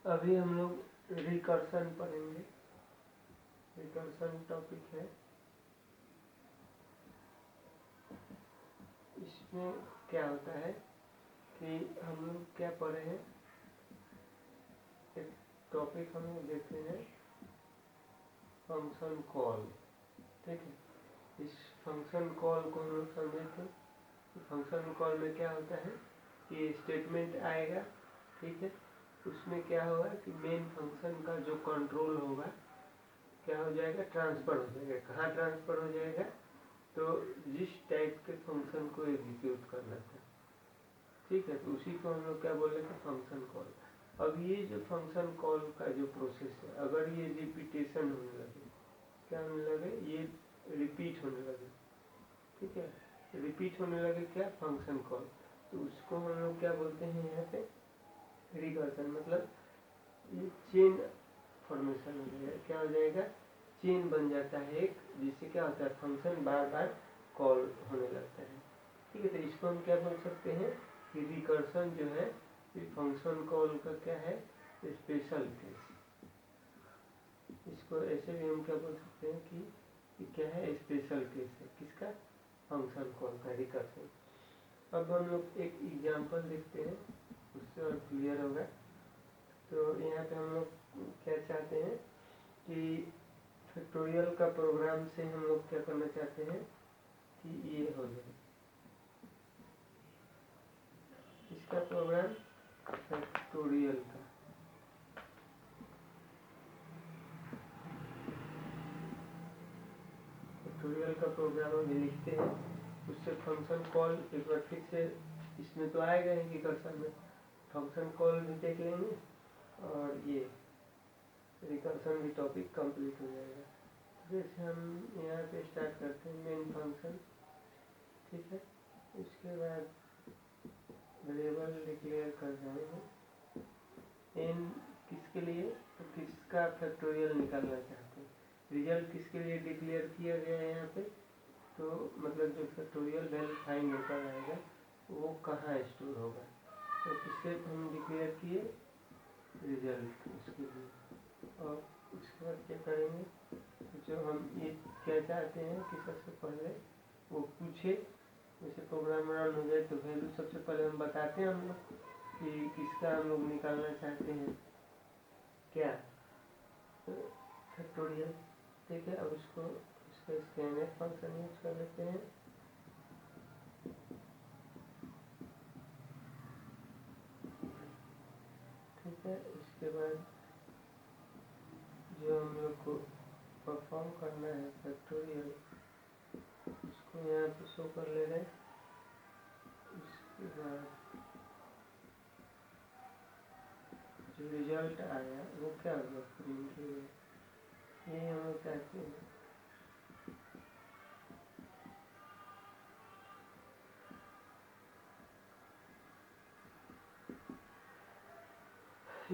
अभी हम लोग रिकर्सन पढ़ेंगे। रिकर्सन टॉपिक है। इसमें क्या होता है कि हम लोग क्या पढ़े हैं, एक टॉपिक हम लोग देखते हैं फंक्शन कॉल। ठीक है, इस फंक्शन कॉल को हम लोग समझे थे। फंक्शन कॉल में क्या होता है कि स्टेटमेंट आएगा, ठीक है, उसमें क्या होगा कि मेन फंक्शन का जो कंट्रोल होगा क्या हो जाएगा, ट्रांसफ़र हो जाएगा। कहाँ ट्रांसफ़र हो जाएगा, तो जिस टाइप के फंक्शन को एग्जीक्यूट करना था, ठीक है, तो उसी को हम लोग क्या बोले थे, फंक्शन कॉल। अब ये जो फंक्शन कॉल का जो प्रोसेस है, अगर ये रिपीटेशन होने लगे, क्या होने लगे, ये रिपीट होने लगे, ठीक है, रिपीट होने लगे क्या, फंक्शन कॉल, तो उसको हम लोग क्या बोलते हैं यहाँ पे, रिकर्सन। मतलब ये चेन फॉर्मेशन हो जाएगा। क्या हो जाएगा, चेन बन जाता है एक, जिससे क्या होता है, फंक्शन बार बार कॉल होने लगता है। ठीक है, तो इसको हम क्या बोल सकते हैं कि रिकर्सन जो है फंक्शन कॉल का क्या है, स्पेशल केस। इसको ऐसे भी हम क्या बोल सकते हैं कि क्या है, स्पेशल केस है किसका, फंक्शन कॉल का, रिकर्सन। अब हम लोग एक एग्जांपल देखते हैं, उससे और क्लियर होगा। तो यहाँ पे हम लोग क्या चाहते हैं कि फैक्टोरियल का प्रोग्राम से हम लोग क्या करना चाहते हैं कि ये हो जाए, इसका प्रोग्राम फैक्टोरियल का, फैक्टोरियल का प्रोग्राम हम लिखते हैं। उससे फंक्शन कॉल एक बार फिर से इसमें तो आएगा ही रिकर्सन में, फंक्शन कॉल भी देख लेंगे और ये रिकर्सन भी टॉपिक कंप्लीट हो जाएगा। जैसे हम यहाँ पे स्टार्ट करते हैं मेन फंक्शन, ठीक है, उसके बाद वेरिएबल डिक्लेयर कर जाएंगे। एन किसके लिए, तो किसका फैक्टोरियल निकालना चाहते हैं। रिजल्ट किसके लिए डिक्लेयर किया गया है यहाँ पे, तो मतलब जो फैक्टोरियल वैल्यू फाइंड होकर आएगा वो कहाँ स्टोर होगा, तो किससे हम डिक्लेयर किए, रिजल्ट उसके लिए। और उसके बाद क्या करेंगे, जो हम ये क्या चाहते हैं कि सबसे पहले वो पूछे, जैसे प्रोग्राम रन हो जाए तो वैल्यू सबसे पहले हम बताते हैं हम लोग कि किसका हम लोग निकालना चाहते हैं, क्या, फैक्टोरियल। ठीक है, अब उसको इसका स्कैनफ फंक्शन यूज कर लेते हैं। ठीक है, इसके बाद जो हम लोग को परफॉर्म करना है फैक्टोरियल, उसको यहाँ पे शो कर ले रहे हैं। उसके बाद जो रिजल्ट आया वो क्या होगा, प्रिंट होगा। ये हम लोग चाहते हैं।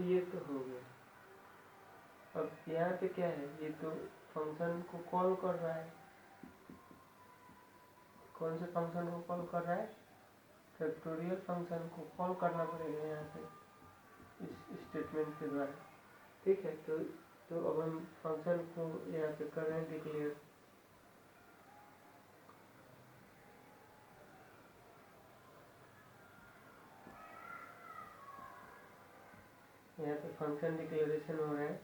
ये तो हो गया। अब यहाँ पे क्या है, ये तो फंक्शन को कॉल कर रहा है। कौन से फंक्शन को कॉल कर रहा है, फैक्टोरियल फंक्शन को कॉल करना पड़ेगा यहाँ पे इस स्टेटमेंट के द्वारा। ठीक है, तो अब हम फंक्शन को यहाँ पे कर रहे हैं डिक्लेयर। यहाँ पे फंक्शन डिक्लेरेशन हो रहा है,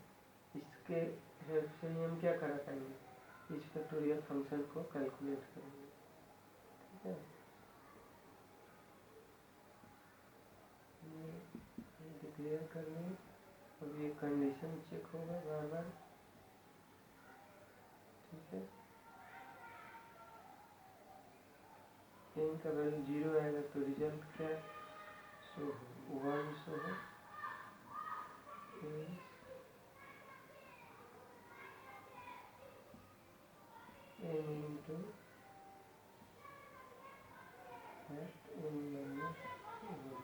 इसके हेल्प से हम क्या करा पाएंगे, इस फैक्टोरियल फंक्शन को कैलकुलेट करेंगे। ठीक है, ये डिक्लेयर कर लेंगे। अब ये कंडीशन चेक होगा बार बार। ठीक है, एन का वैल्यू 0 आएगा तो रिजल्ट क्या शो हो, 1 शो हो। N into N minus 1।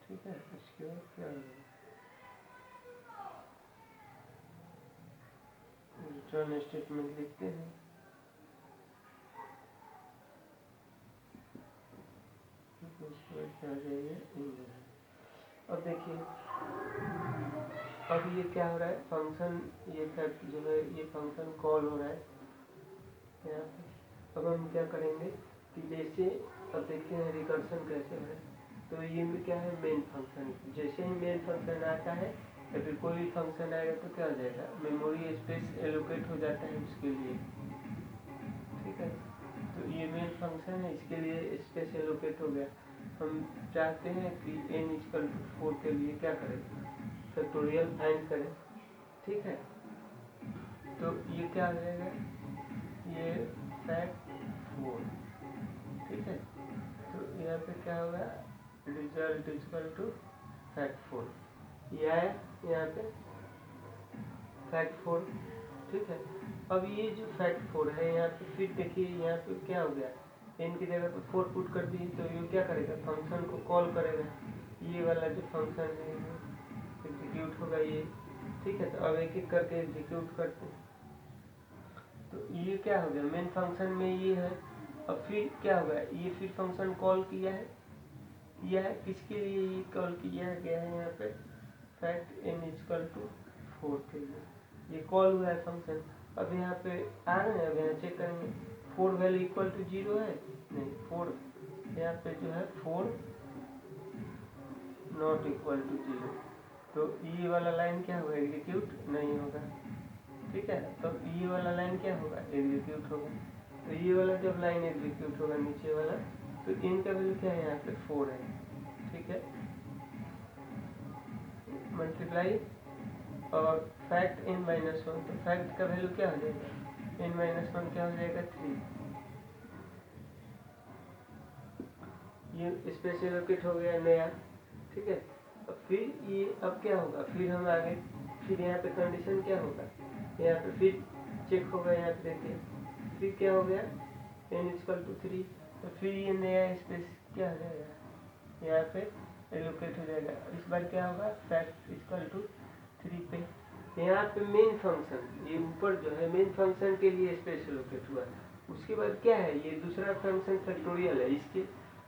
ठीक है, इसके बाद क्या होगा, रिटर्न स्टेटमेंट लिखते हैं। उसके बाद क्या आ जाएगा, अब देखिए अब ये क्या हो रहा है, फंक्शन ये फैक्ट जो है ये फंक्शन कॉल हो रहा है यहाँ पे। अब हम क्या करेंगे कि जैसे अब देखते हैं रिकर्शन कैसे हो रहा है। तो ये में क्या है, मेन फंक्शन, जैसे ही मेन फंक्शन आता है या फिर कोई भी फंक्शन आएगा तो क्या हो जाएगा, मेमोरी स्पेस एलोकेट हो जाता है उसके लिए, ठीक है। तो ये मेन फंक्शन है, इसके लिए स्पेस एलोकेट हो गया। हम चाहते हैं कि n=4 के लिए क्या करें, फैक्टोरियल फाइंड करें, ठीक है। तो ये क्या हो जाएगा, ये fact4, ठीक है। तो यहाँ पे क्या होगा, रिजल्ट = fact4, ये आया यहाँ पे fact4, ठीक है। अब ये जो fact4 है यहाँ पे, फिर देखिए यहाँ पे क्या हो गया, n की जगह पे 4 पुट कर दिए, तो ये क्या करेगा, फंक्शन को कॉल करेगा, ये वाला जो फंक्शन है एग्जीक्यूट होगा ये, ठीक है। तो अब एक एक करके एग्जीक्यूट करते हैं। तो ये क्या हो गया, मेन फंक्शन में ये है। अब फिर क्या होगा, ये फिर फंक्शन कॉल किया है किसके लिए, ये कॉल किया गया है यहाँ पे fact n=4 के लिए, ये कॉल हुआ है फंक्शन। अब यहाँ पे आ रहे हैं, अब यहाँ चेक करेंगे 4 वैल्यू इक्वल टू 0 है, नहीं 4 यहाँ पे जो है 4 नॉट इक्वल टू 0, तो ये वाला लाइन क्या होगा, एग्जीक्यूट नहीं होगा, ठीक है। तो ये वाला लाइन क्या होगा, एग्जीक्यूट होगा। तो ये वाला जब लाइन एग्जीक्यूट होगा नीचे वाला, तो इनका वैल्यू क्या है, यहाँ पे 4 है, ठीक है। मल्टीप्लाई और फैक्ट n-1, तो फैक्ट का वैल्यू क्या हो जाएगा, n-1 क्या हो जाएगा 3, ये स्पेस एलोकेट हो गया नया, ठीक है। अब फिर ये अब क्या होगा, फिर हम आगे फिर यहाँ पे कंडीशन क्या होगा, यहाँ पे फिर चेक होगा, यहाँ पे देखिए फिर क्या हो गया n=3, तो फिर ये नया स्पेस क्या हो जाएगा, यहाँ पे एलोकेट हो जाएगा। इस बार क्या होगा, fact=3 पे यहाँ पे मेन फंक्शन, ये ऊपर जो है मेन फंक्शन के लिए स्पेस एलोकेट हुआ। उसके बाद क्या है, ये दूसरा फंक्शन फैक्टोरियल है इसके,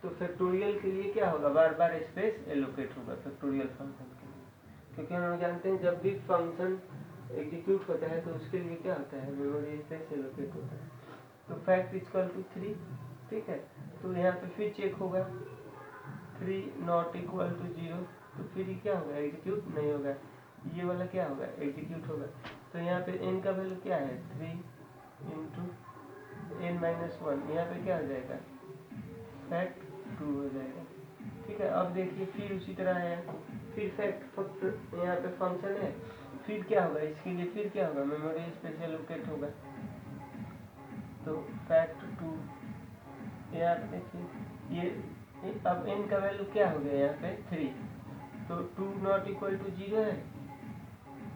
तो फैक्टोरियल के लिए क्या होगा, बार बार स्पेस एलोकेट होगा फैक्टोरियल फंक्शन के लिए, क्योंकि हम जानते हैं जब भी फंक्शन एग्जीक्यूट होता है तो उसके लिए क्या होता है, मेमोरी स्पेस एलोकेट होता है। तो fact=3, ठीक है। तो यहाँ पे फिर चेक होगा 3 नॉट इक्वल टू 0, तो फिर ये क्या होगा, एग्जीक्यूट नहीं होगा, ये वाला क्या होगा, एग्जीक्यूट होगा। तो यहाँ पे n का वैल्यू क्या है, 3 इंटू n-1, यहाँ पे क्या हो जाएगा, fact2 हो जाएगा, ठीक है। अब देखिए फिर उसी तरह है, फिर फैक्ट यहाँ पे फंक्शन है, फिर क्या होगा, इसके लिए फिर क्या होगा, मेमोरी स्पेस एलोकेट होगा, तो fact2 यहाँ पे देखिए ये अब n का वैल्यू क्या हो गया यहाँ पे 3, तो 2 नॉट इक्वल टू 0 है,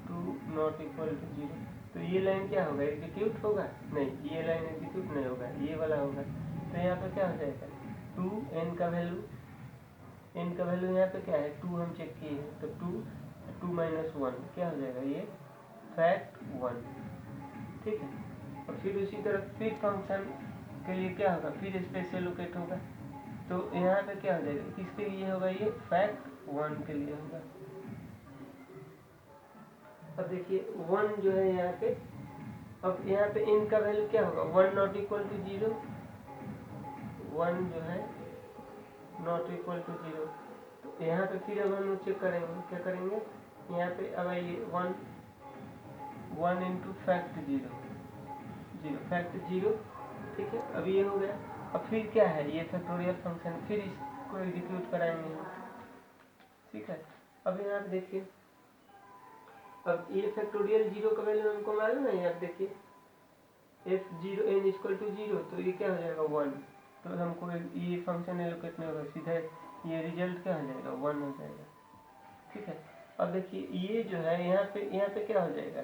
2 नॉट इक्वल टू 0, तो ये लाइन क्या होगा, एग्जीक्यूट होगा नहीं, ये लाइन एग्जीक्यूट नहीं होगा, ये वाला होगा। तो यहाँ पे क्या हो जाएगा, 2 n का वैल्यू यहाँ पे क्या है 2, हम चेक किए हैं, तो 2 - 1 क्या हो जाएगा, ये fact1, ठीक है। और फिर उसी तरह फिर फंक्शन के लिए क्या होगा, फिर स्पेस एलोकेट होगा, तो यहाँ पे क्या हो जाएगा, किसके लिए होगा, ये fact1 के लिए होगा। अब देखिए 1 जो है यहाँ पे, अब यहाँ पे n का वैल्यू क्या होगा, 1 नॉट इक्वल टू 0, 1 जो है नॉट इक्वल टू 0, तो यहाँ पे फिर अब हम चेक करेंगे, क्या करेंगे, यहाँ पे अब आइए 1 इंटू fact0, fact0, ठीक है। अब ये हो गया। अब फिर क्या है, ये फैक्टोरियल फंक्शन, फिर इसको एग्जीक्यूट कराएंगे हम, ठीक है। अब यहाँ पे देखिए, अब ये फैक्टोरियल 0 का वैल्यू हमको मालूम है, यहाँ देखिए f0 n=0, तो ये क्या हो जाएगा 1, तो हमको ये फंक्शन एलोकेट नहीं होगा, सीधा ये रिजल्ट क्या हो जाएगा 1 हो जाएगा, ठीक है। अब देखिए ये जो है यहाँ पे क्या हो जाएगा,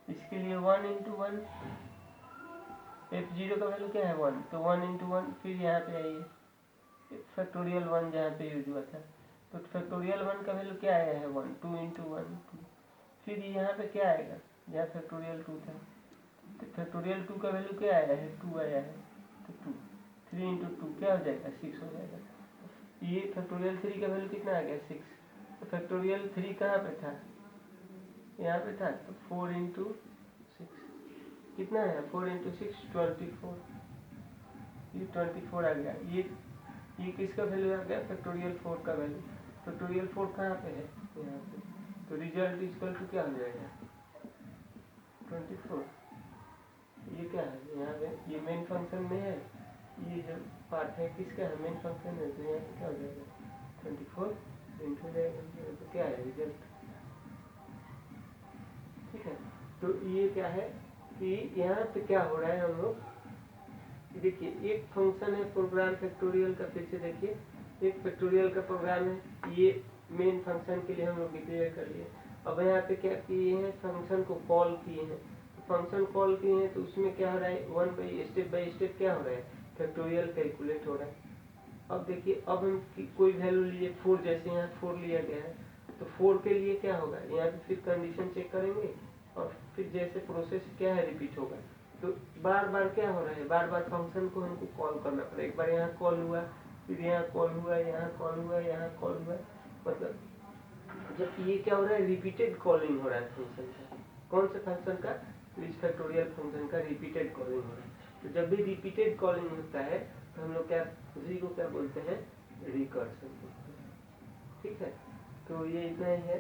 इसके लिए 1 इंटू 1, f0 का वैल्यू क्या है 1, तो 1 इंटू 1, फिर यहाँ पे आइए फैक्टोरियल 1 जहाँ पे यूज हुआ था, तो फैक्टोरियल 1 का वैल्यू क्या आया है 1, 2 इंटू 1 2, फिर यहाँ पे क्या आएगा, जहाँ फैक्टोरियल 2 था, तो फैक्टोरियल 2 का वैल्यू क्या आया है 2 आया है, तो 2 3 इंटू 2 क्या हो जाएगा 6 हो जाएगा। ये फैक्टोरियल 3 का वैल्यू कितना आ गया 6, तो फैक्टोरियल 3 कहाँ पे था, यहाँ पे था तो 4 इंटू 6 कितना है, 4 इंटू 6 24, ये 24 आ गया। ये किसका वैल्यू आ गया, फैक्टोरियल 4 का वैल्यू। फैक्टोरियल 4 कहाँ पे है, यहाँ पे। तो रिजल्ट इक्वल टू क्या हो जाएगा, 24। ये क्या है, यहाँ पे ये मेन फंक्शन में है, ये जो पार्ट है किसका है, मेन फंक्शन है। तो यहाँ पे क्या हो जाएगा, 24 इंटू जाएगा, तो क्या है रिजल्ट। ठीक है, तो ये क्या है कि यहाँ पे क्या हो रहा है, हम लोग देखिए एक फंक्शन है प्रोग्राम फैक्टोरियल का, फिर से देखिए एक फैक्टोरियल का प्रोग्राम है, ये मेन फंक्शन के लिए हम लोग डिक्लेयर कर लिए। अब यहाँ पे क्या किए हैं, फंक्शन को कॉल किए हैं। फंक्शन कॉल किए हैं तो उसमें क्या हो रहा है, स्टेप बाई स्टेप क्या हो रहा है, फैक्टोरियल कैलकुलेट हो रहा है। अब देखिए अब हम कोई वैल्यू लिए 4, जैसे यहाँ 4 लिया गया है, तो 4 के लिए क्या होगा, यहाँ पे फिर कंडीशन चेक करेंगे और फिर जैसे प्रोसेस क्या है रिपीट होगा। तो बार बार क्या हो रहा है, बार बार फंक्शन को हमको कॉल करना पड़ेगा। एक बार यहाँ कॉल हुआ, फिर यहाँ कॉल हुआ, यहाँ कॉल हुआ, यहाँ कॉल हुआ, मतलब जब ये क्या हो रहा है, रिपीटेड कॉलिंग हो रहा है फंक्शन का। कौन से फंक्शन का, इस फैक्टोरियल फंक्शन का रिपीटेड कॉलिंग हो रहा है। तो जब भी रिपीटेड कॉलिंग होता है तो हम लोग क्या, उसी को क्या बोलते हैं, रिकर्सन बोलते हैं। ठीक है, तो ये इतना ही है।